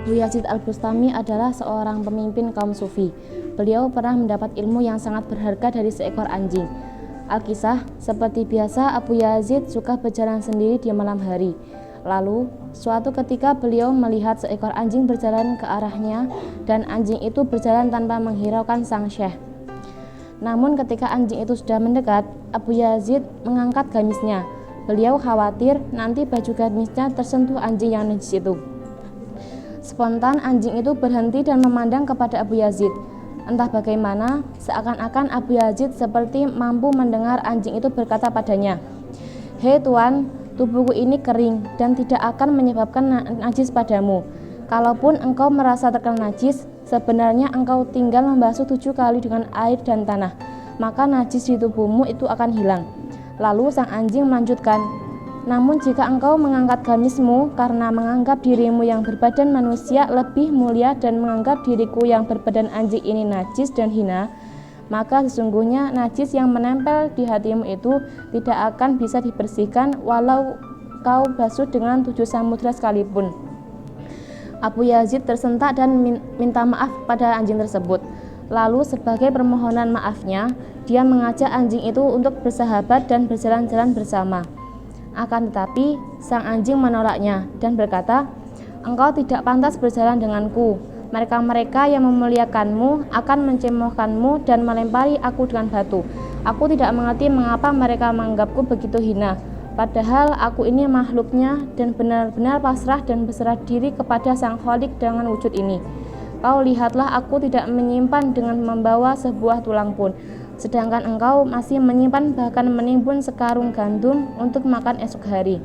Abu Yazid Al-Bustami adalah seorang pemimpin kaum sufi. Beliau pernah mendapat ilmu yang sangat berharga dari seekor anjing. Alkisah, seperti biasa Abu Yazid suka berjalan sendiri di malam hari. Lalu, suatu ketika beliau melihat seekor anjing berjalan ke arahnya dan anjing itu berjalan tanpa menghiraukan sang syekh. Namun ketika anjing itu sudah mendekat, Abu Yazid mengangkat gamisnya. Beliau khawatir nanti baju gamisnya tersentuh anjing yang najis itu. Spontan anjing itu berhenti dan memandang kepada Abu Yazid. Entah bagaimana, seakan-akan Abu Yazid seperti mampu mendengar anjing itu berkata padanya, "Hei Tuan, tubuhku ini kering dan tidak akan menyebabkan najis padamu. Kalaupun engkau merasa terkena najis, sebenarnya engkau tinggal membasuh 7 kali dengan air dan tanah, maka najis di tubuhmu itu akan hilang." Lalu sang anjing melanjutkan, "Namun jika engkau mengangkat gamismu karena menganggap dirimu yang berbadan manusia lebih mulia dan menganggap diriku yang berbadan anjing ini najis dan hina, maka sesungguhnya najis yang menempel di hatimu itu tidak akan bisa dibersihkan walau kau basuh dengan 7 samudra sekalipun." Abu Yazid tersentak dan minta maaf pada anjing tersebut. Lalu sebagai permohonan maafnya, dia mengajak anjing itu untuk bersahabat dan berjalan-jalan bersama. Akan tetapi, sang anjing menolaknya dan berkata, "Engkau tidak pantas berjalan denganku. Mereka-mereka yang memuliakanmu akan mencemoohkanmu dan melempari aku dengan batu. Aku tidak mengerti mengapa mereka menganggapku begitu hina. Padahal aku ini makhluknya dan benar-benar pasrah dan berserah diri kepada Sang Khalik dengan wujud ini. Kau lihatlah, aku tidak menyimpan dengan membawa sebuah tulang pun. Sedangkan engkau masih menyimpan bahkan menimbun sekarung gandum untuk makan esok hari."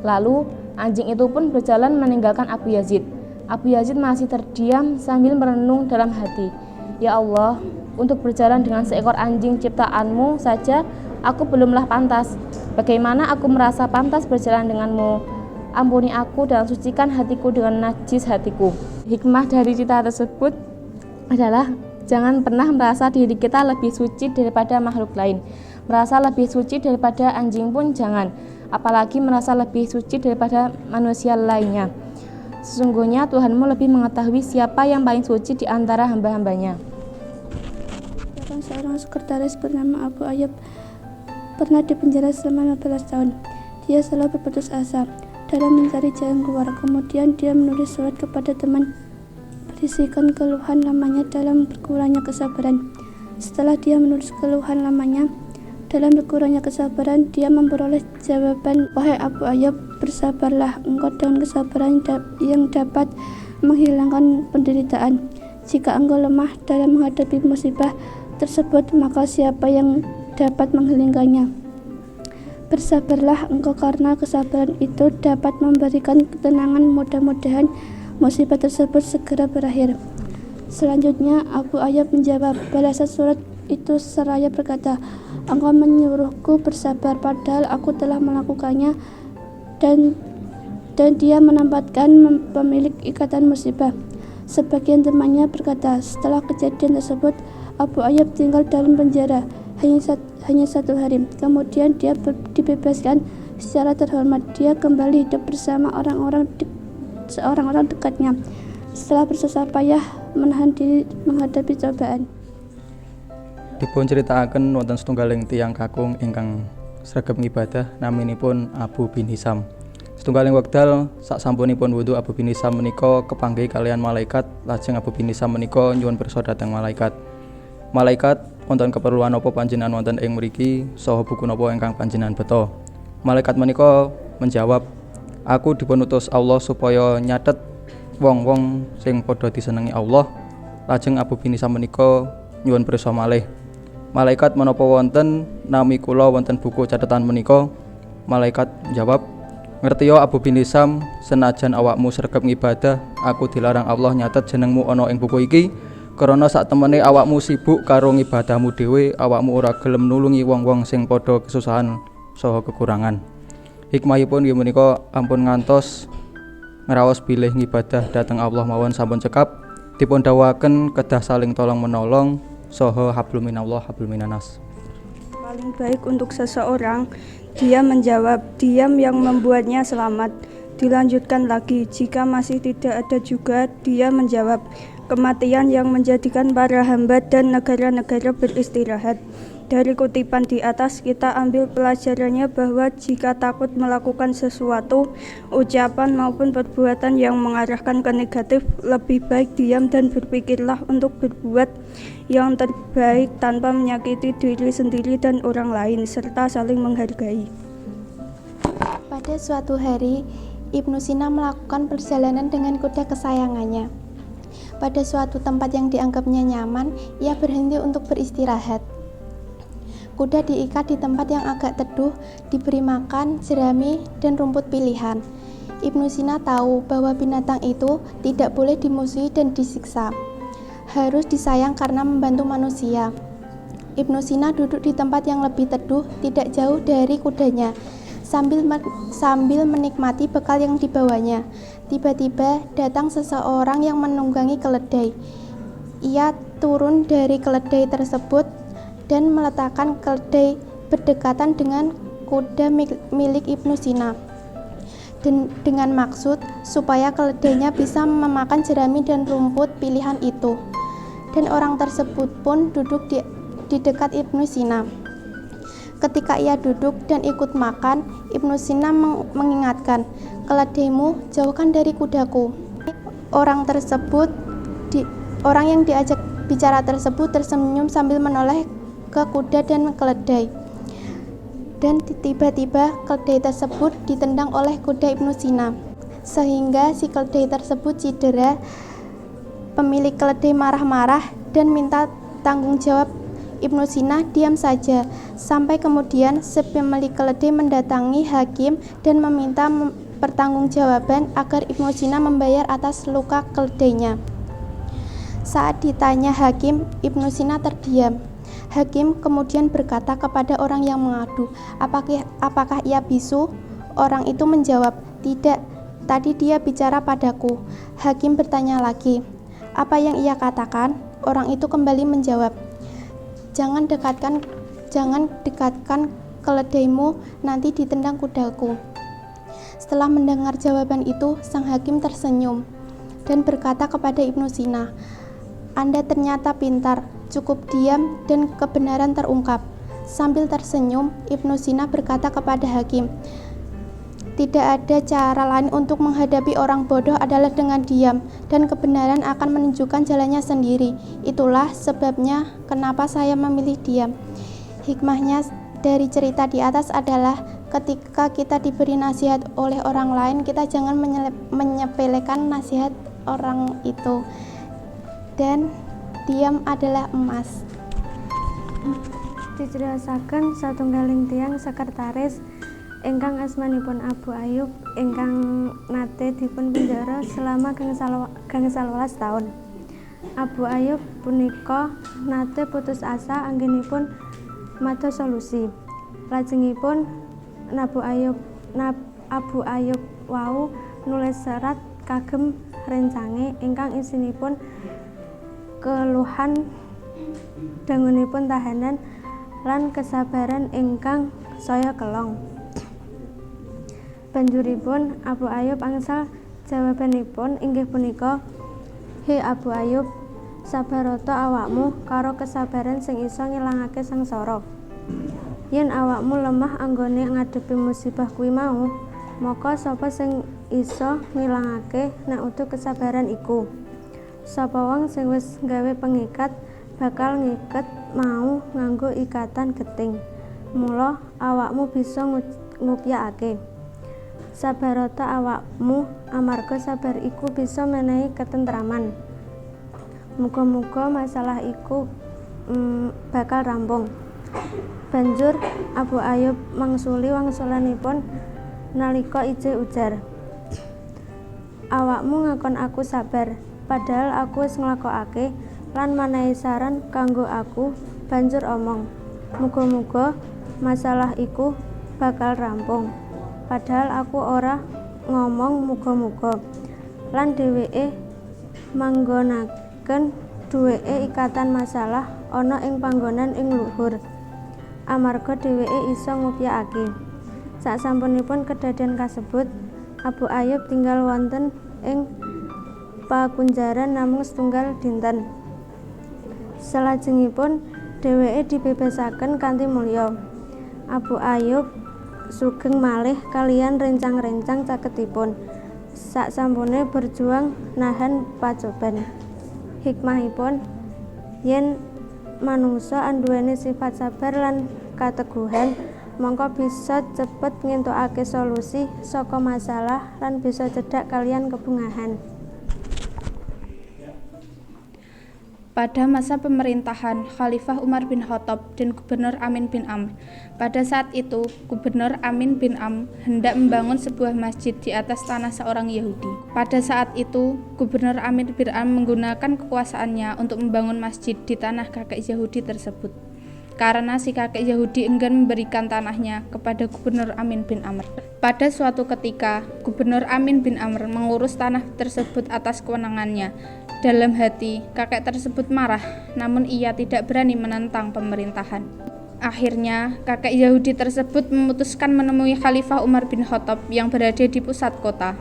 Lalu anjing itu pun berjalan meninggalkan Abu Yazid. Abu Yazid masih terdiam sambil merenung dalam hati, "Ya Allah, untuk berjalan dengan seekor anjing ciptaanmu saja aku belumlah pantas. Bagaimana aku merasa pantas berjalan denganmu? Ampuni aku dan sucikan hatiku dengan najis hatiku." Hikmah dari cerita tersebut adalah jangan pernah merasa diri kita lebih suci daripada makhluk lain. Merasa lebih suci daripada anjing pun jangan, apalagi merasa lebih suci daripada manusia lainnya. Sesungguhnya Tuhanmu lebih mengetahui siapa yang paling suci di antara hamba-hambanya. Seorang sekretaris bernama Abu Ayyub pernah dipenjara selama 15 tahun. Dia selalu berputus asa dalam mencari jalan keluar. Kemudian dia menulis surat kepada teman berisikan keluhan lamanya dalam berkurangnya kesabaran. Setelah dia menulis keluhan lamanya dalam berkurangnya kesabaran, dia memperoleh jawaban, "Wahai Abu Ayyub, bersabarlah engkau dengan kesabaran yang dapat menghilangkan penderitaan. Jika engkau lemah dalam menghadapi musibah tersebut, maka siapa yang dapat menghilangkannya? Bersabarlah engkau karena kesabaran itu dapat memberikan ketenangan. Mudah-mudahan musibah tersebut segera berakhir." Selanjutnya Abu Ayyub menjawab balasan surat itu seraya berkata, "Engkau menyuruhku bersabar, padahal aku telah melakukannya." Dan dia menempatkan pemilik ikatan musibah. Sebagian temannya berkata, setelah kejadian tersebut Abu Ayyub tinggal dalam penjara hanya 1 hari. Kemudian dia dibebaskan secara terhormat. Dia kembali hidup bersama orang-orang dekatnya setelah bersusah payah menahan diri menghadapi cobaan. Dipun critakaken wonten setunggaling tiyang kakung ingkang sregep ngibadah naminipun Abu bin Hisam. Setunggaling wekdal saksampunipun wudu, Abu bin Hisam menika kepanggih kalian malaikat. Lajeng Abu bin Hisam menika nyuwun pirsa dhateng malaikat. "Malaikat, wonten keperluan apa panjenengan wonten ing mriki saha buku napa ingkang panjenengan beto?" Malaikat menika menjawab, "Aku dipunutus Allah supaya nyatet wong-wong sing padha disenengi Allah." Lajeng Abu bin Hisam menika nyuwun pirsa malih, "Malaikat, menapa wonten nami kula wonten buku catatan menika?" Malaikat menjawab, "Ngertiya Abu bin Hisam, senajan awakmu sregep ngibadah, aku dilarang Allah nyatet jenengmu ana ing buku iki, karena sak temene awakmu sibuk karo ngibadahmu dhewe, awakmu ora gelem nulungi wong-wong sing padha kesusahan saha kekurangan." Hikmahipun inggih menika ampun ngantos ngraos bilih ngibadah dhateng Allah mawon sampun cekap, dipun dawuhaken kedah saling tolong-menolong saha hablum minallah hablum minannas. Paling baik untuk seseorang, dia menjawab diam yang membuatnya selamat. Dilanjutkan lagi, jika masih tidak ada juga, dia menjawab, kematian yang menjadikan para hamba dan negara-negara beristirahat. Dari kutipan di atas kita ambil pelajarannya bahwa jika takut melakukan sesuatu, ucapan maupun perbuatan yang mengarahkan ke negatif, lebih baik diam dan berpikirlah untuk berbuat yang terbaik tanpa menyakiti diri sendiri dan orang lain, serta saling menghargai. Pada suatu hari, Ibnu Sina melakukan perjalanan dengan kuda kesayangannya. Pada suatu tempat yang dianggapnya nyaman, ia berhenti untuk beristirahat. Kuda diikat di tempat yang agak teduh, diberi makan, jerami, dan rumput pilihan. Ibnu Sina tahu bahwa binatang itu tidak boleh dimusuhi dan disiksa. Harus disayang karena membantu manusia. Ibnu Sina duduk di tempat yang lebih teduh, tidak jauh dari kudanya, sambil menikmati bekal yang dibawanya. Tiba-tiba datang seseorang yang menunggangi keledai. Ia turun dari keledai tersebut dan meletakkan keledai berdekatan dengan kuda milik Ibnu Sina, dengan maksud supaya keledainya bisa memakan jerami dan rumput pilihan itu. Dan orang tersebut pun duduk di dekat Ibnu Sina. Ketika ia duduk dan ikut makan, Ibnu Sina mengingatkan, keledaimu jauhkan dari kudaku. Orang yang diajak bicara tersebut tersenyum sambil menoleh ke kuda dan keledai. Dan tiba-tiba keledai tersebut ditendang oleh kuda Ibnu Sina, sehingga si keledai tersebut cedera. Pemilik keledai marah-marah dan minta tanggung jawab. Ibnu Sina diam saja, sampai kemudian si pemilik keledai mendatangi hakim dan meminta pertanggungjawaban agar Ibnu Sina membayar atas luka keledainya. Saat ditanya hakim, Ibnu Sina terdiam. Hakim kemudian berkata kepada orang yang mengadu, apakah ia bisu? Orang itu menjawab, tidak, tadi dia bicara padaku. Hakim bertanya lagi, apa yang ia katakan? Orang itu kembali menjawab, jangan dekatkan keledaimu, nanti ditendang kudaku. Setelah mendengar jawaban itu, sang hakim tersenyum dan berkata kepada Ibnu Sina, Anda ternyata pintar, cukup diam dan kebenaran terungkap. Sambil tersenyum, Ibnu Sina berkata kepada hakim, tidak ada cara lain untuk menghadapi orang bodoh adalah dengan diam, dan kebenaran akan menunjukkan jalannya sendiri. Itulah sebabnya kenapa saya memilih diam. Hikmahnya dari cerita di atas adalah ketika kita diberi nasihat oleh orang lain, kita jangan menyepelekan nasihat orang itu. Dan diam adalah emas. Diceriyosaken satunggaling tiyang sekretaris ingkang asmanipun Abu Ayyub ingkang nate dipun penjara selama gangsal welas taun. Abu Ayyub punika nate putus asa anggenipun mados solusi. Lajengipun Abu Ayyub wau nulis serat kagem rencange ingkang isinipun keluhan dangunipun tahanan lan kesabaran ingkang saya kelong. Banjuripun Abu Ayyub angsal jawabanipun inggih punika, He Abu Ayyub, sabarata awakmu karo kesabaran sing isa ngilangake sangsara. Yen awakmu lemah anggone ngadepi musibah kuwi mau, maka sapa sing isa ngilangake nek utuh kesabaran iku? Sapa wong sing wis gawe pengikat bakal ngiket mau nganggo ikatan geting. Mula awakmu bisa ngupyakake sabarata awakmu amarga sabar iku bisa menehi ketentraman. Muga-muga masalah iku bakal rampung. Banjur Abu Ayyub mangsuli wangsulanipun nalika ije ujar, awakmu ngakon aku sabar, padahal aku wis nglakokake lan manehi saran kanggo aku. Banjur omong, muga-muga masalah iku bakal rampung, padahal aku ora ngomong muga-muga. Lan dheweke manggonaken duweke ikatan masalah ana ing panggonan ing luhur amarga dheweke isa ngupyakake. Sasampunipun kedadian kasebut, Abu Ayyub tinggal wonten ing pakunjaran namung setunggal dinten. Salajengipun dheweke dibebasaken kanthi mulya. Abu Ayyub sugeng malih kaliyan rencang-rencang caketipun. Saksampune berjuang nahan pacoban. Hikmahipun yen manungsa anduweni sifat sabar lan kateguhan, mongko bisa cepet ngéntukake solusi saka masalah lan bisa cedhak kaliyan kebungahan. Pada masa pemerintahan Khalifah Umar bin Khattab dan Gubernur Amin bin Amr, pada saat itu Gubernur Amin bin Amr hendak membangun sebuah masjid di atas tanah seorang Yahudi. Pada saat itu Gubernur Amin bin Amr menggunakan kekuasaannya untuk membangun masjid di tanah kakek Yahudi tersebut. Karena si kakek Yahudi enggan memberikan tanahnya kepada Gubernur Amin bin Amr. Pada suatu ketika, Gubernur Amin bin Amr mengurus tanah tersebut atas kewenangannya. Dalam hati, kakek tersebut marah, namun ia tidak berani menentang pemerintahan. Akhirnya, kakek Yahudi tersebut memutuskan menemui Khalifah Umar bin Khattab yang berada di pusat kota.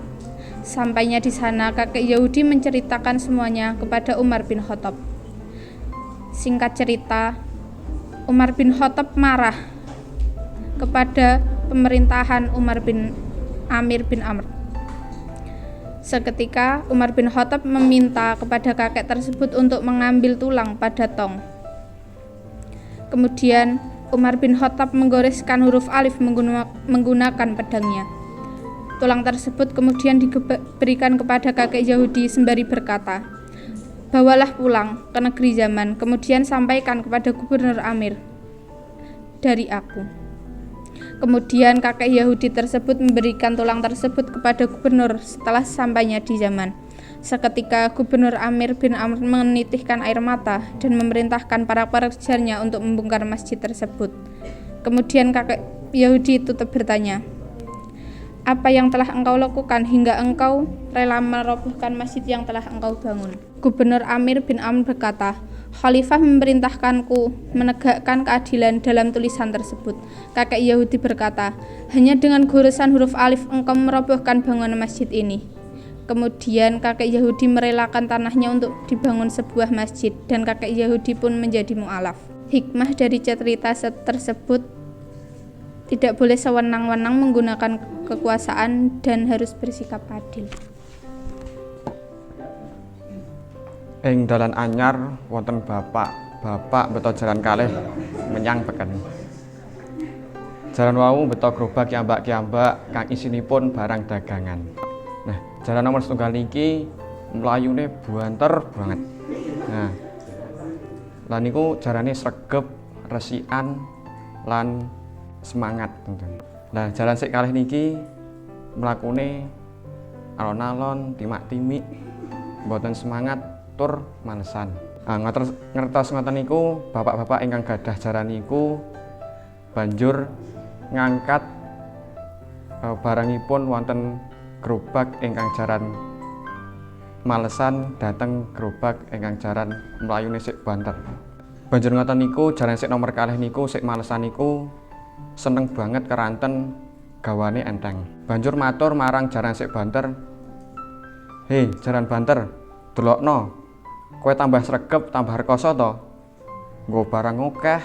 Sampainya di sana, kakek Yahudi menceritakan semuanya kepada Umar bin Khattab. Singkat cerita, Umar bin Khattab marah kepada pemerintahan Umar bin Amir bin Amr. Seketika Umar bin Khattab meminta kepada kakek tersebut untuk mengambil tulang pada tong. Kemudian Umar bin Khattab menggoreskan huruf alif menggunakan pedangnya. Tulang tersebut kemudian diberikan kepada kakek Yahudi sembari berkata, "Bawalah pulang ke negeri Zaman, kemudian sampaikan kepada Gubernur Amir dari aku." Kemudian kakek Yahudi tersebut memberikan tulang tersebut kepada gubernur setelah sampainya di Zaman. Seketika Gubernur Amir bin Amr menitihkan air mata dan memerintahkan para pekerjanya untuk membongkar masjid tersebut. Kemudian kakek Yahudi itu bertanya, "Apa yang telah engkau lakukan hingga engkau rela merobohkan masjid yang telah engkau bangun?" Gubernur Amir bin Amr berkata, "Khalifah memerintahkanku menegakkan keadilan dalam tulisan tersebut." Kakek Yahudi berkata, "Hanya dengan goresan huruf alif engkau merobohkan bangunan masjid ini." Kemudian kakek Yahudi merelakan tanahnya untuk dibangun sebuah masjid dan kakek Yahudi pun menjadi mu'alaf. Hikmah dari cerita tersebut, tidak boleh sewenang-wenang menggunakan kekuasaan dan harus bersikap adil. Ing dalan anyar wonten bapak beto jalan kalih menyang peken. Jalan wau beto gerobak kiambak kang isinipun barang dagangan. Nah, jalan nomor setunggal niki mlayune buanter banget. Nah, lan niku jarane sregep, resikan lan semangat. Nah, jalan sik kalih niki mlakune alon-alon, timak-timik, mboten semangat tur malesan. Ngertos ngoten niku bapak-bapak ingkang gadah jaran niku banjur ngangkat barangipun wonten gerobak ingkang jaran malesan dhateng gerobak ingkang jaran mlayune sik banter. Banjur ngoten niku jaran sik nomor kalih niku sik malesan niku seneng banget keranten gawane enteng. Banjur matur marang jaran sik banter, "Hei, jaran banter, delokno. Kowe tambah sregep, tambah rekoso to. Nggo barang akeh,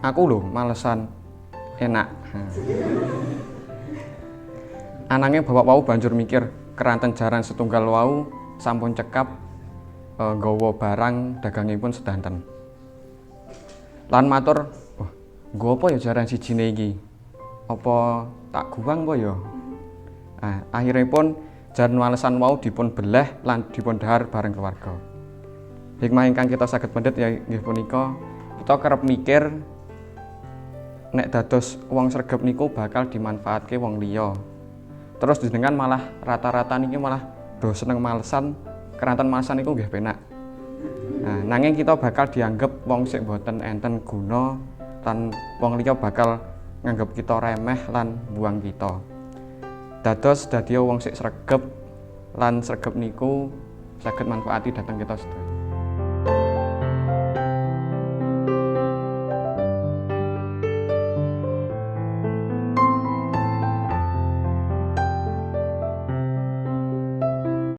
aku lho malesan enak." Ananging bapak wau banjur mikir keranten jaran setunggal wau sampun cekap nggawa barang dagangipun sedanten. Lan matur, "Nggo apa ya jaran sijine iki? Apa tak guwang apa ya?" Nah, akhiripun jaran malesan wau dipun belah lan dipun dhahar bareng keluarga. Hikmah ingkang kita saged pendhet ya nggih punika, kita kerep mikir nek dados wong sregep niku bakal dimanfaatke wong liya. Terus jenengan malah rata-rata niki malah do seneng malesan, keranten malesan niku nggih penak. Nah, nanging kita bakal dianggep wong sing boten enten guna lan wong liya bakal nganggep kita remeh lan buang kita. Dados dadi wong sing sregep lan sregep niku saged manfaati dhateng kita sedaya.